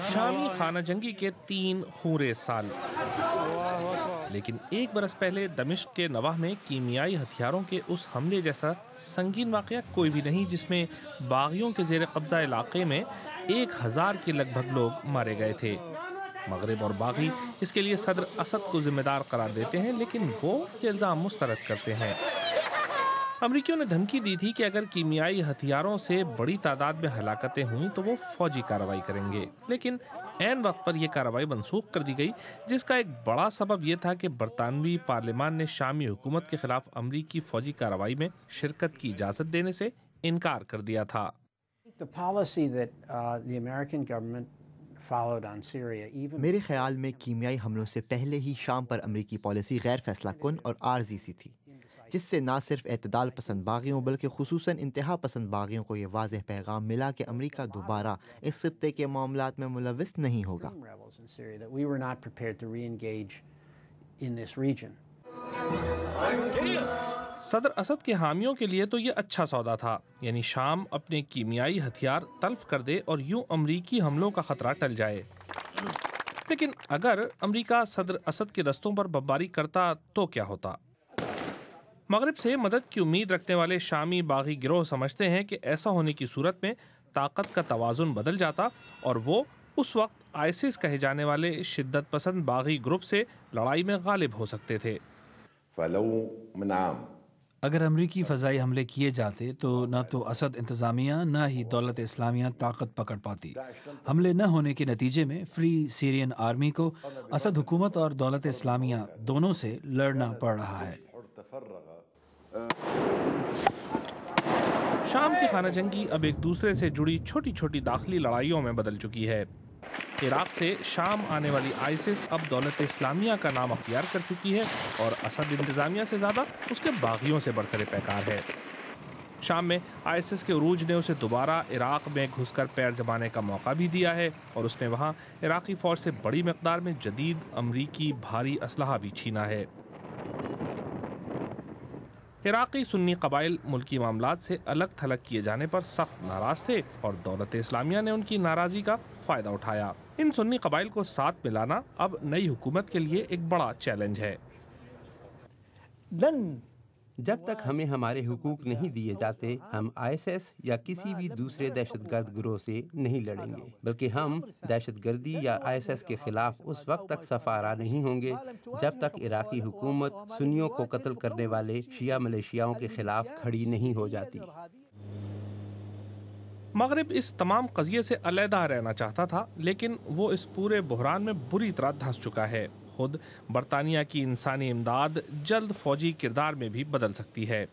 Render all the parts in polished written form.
शामी खाना जंगी के 3 खूरे साल। लेकिन एक बरस पहले दमिश्क के नवाह में कीमियाई हथियारों के उस हमले जैसा संगीन वाकया कोई भी नहीं, जिसमें बागियों के जेर कब्जा इलाके में 1000 के लगभग लोग मारे गए थे। मगरिब और बागी इसके लिए सदर असद को जिम्मेदार करार देते हैं, लेकिन वो ये इल्ज़ाम मुस्तरद करते हैं। अमरीकियों ने धमकी दी थी कि अगर कीमियाई हथियारों से बड़ी तादाद में हलाकतें हुई तो वो फौजी कार्रवाई करेंगे, लेकिन ऐन वक्त पर यह कार्रवाई मनसूख कर दी गई, जिसका एक बड़ा सबब यह था कि बरतानवी पार्लियामान ने शामी हुकूमत के खिलाफ अमरीकी फौजी कार्रवाई में शिरकत की इजाज़त देने से इनकार कर दिया था। मेरे ख्याल में कीमियाई हमलों से पहले ही शाम पर अमरीकी पॉलिसी गैर फैसला कुन और आर्जी सी थी, जिससे न सिर्फ एतदाल पसंद बागियों बल्कि खुसूसन इंतहा पसंद बागियों को ये वाज़ेह पैगाम मिला कि अमरीका दोबारा इस खित्ते के मामलात में मुलव्विस नहीं होगा। सदर असद के हामियों के लिए तो ये अच्छा सौदा था, यानी शाम अपने कीमियाई हथियार तल्फ कर दे और यूं अमरीकी हमलों का खतरा टल जाए। लेकिन अगर अमरीका सदर असद के दस्तों पर बमबारी करता तो क्या होता? मगरिब से मदद की उम्मीद रखने वाले शामी बागी गिरोह समझते हैं कि ऐसा होने की सूरत में ताकत का तवाज़ुन बदल जाता और वो उस वक्त आईसिस कहे जाने वाले शिद्दत पसंद बागी ग्रुप से लड़ाई में गालिब हो सकते थे। अगर अमरीकी फ़ज़ाई हमले किए जाते तो न तो असद इंतज़ामिया न ही दौलत इस्लामिया ताकत पकड़ पाती। हमले न होने के नतीजे में फ्री सीरियन आर्मी को असद हुकूमत और दौलत इस्लामिया दोनों से लड़ना पड़ रहा है। शाम की खाना जंगी अब एक दूसरे से जुड़ी छोटी छोटी दाखिली लड़ाइयों में बदल चुकी है। इराक से शाम आने वाली आईसिस अब दौलत इस्लामिया का नाम अख्तियार कर चुकी है और असद इंतजामिया से ज़्यादा उसके बागियों से बरसरे पैकार है। शाम में आईसिस के उरूज ने उसे दोबारा इराक में घुसकर पैर जमाने का मौका भी दिया है और उसने वहाँ इराकी फ़ौज से बड़ी मकदार में जदीद अमरीकी भारी असलहा भी छीना है। इराकी सुन्नी कबाइल मुल्की मामलात से अलग थलग किए जाने पर सख्त नाराज थे और दौलत इस्लामिया ने उनकी नाराज़गी का फ़ायदा उठाया। इन सुन्नी कबाइल को साथ मिलाना अब नई हुकूमत के लिए एक बड़ा चैलेंज है। जब तक हमें हमारे हुकूक नहीं दिए जाते, हम आईएसएस या किसी भी दूसरे दहशतगर्द गिरोह से नहीं लड़ेंगे, बल्कि हम दहशतगर्दी या आईएसएस के खिलाफ उस वक्त तक सफारा नहीं होंगे जब तक इराकी हुकूमत सुन्नियों को कत्ल करने वाले शिया मलेशियाओं के खिलाफ खड़ी नहीं हो जाती। मगरिब इस तमाम कज़िये से अलहदा रहना चाहता था, लेकिन वो इस पूरे बहरान में बुरी तरह धंस चुका है। खुद बरतानिया की इंसानी इमदाद जल्द फौजी किरदार में भी बदल सकती है।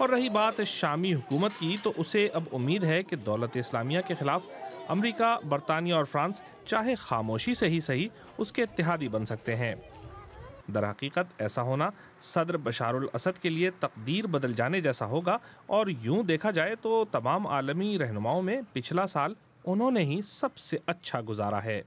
और रही बात शामी हुकूमत की, तो उसे अब उम्मीद है कि दौलत इस्लामिया के खिलाफ अमरीका, बरतानिया और फ्रांस चाहे खामोशी से ही सही उसके इत्तेहादी बन सकते हैं। दर हकीकत ऐसा होना सदर बशारुल असद के लिए तकदीर बदल जाने जैसा होगा और यूं देखा जाए तो तमाम आलमी रहनुमाओं में पिछला साल उन्होंने ही सबसे अच्छा गुजारा है।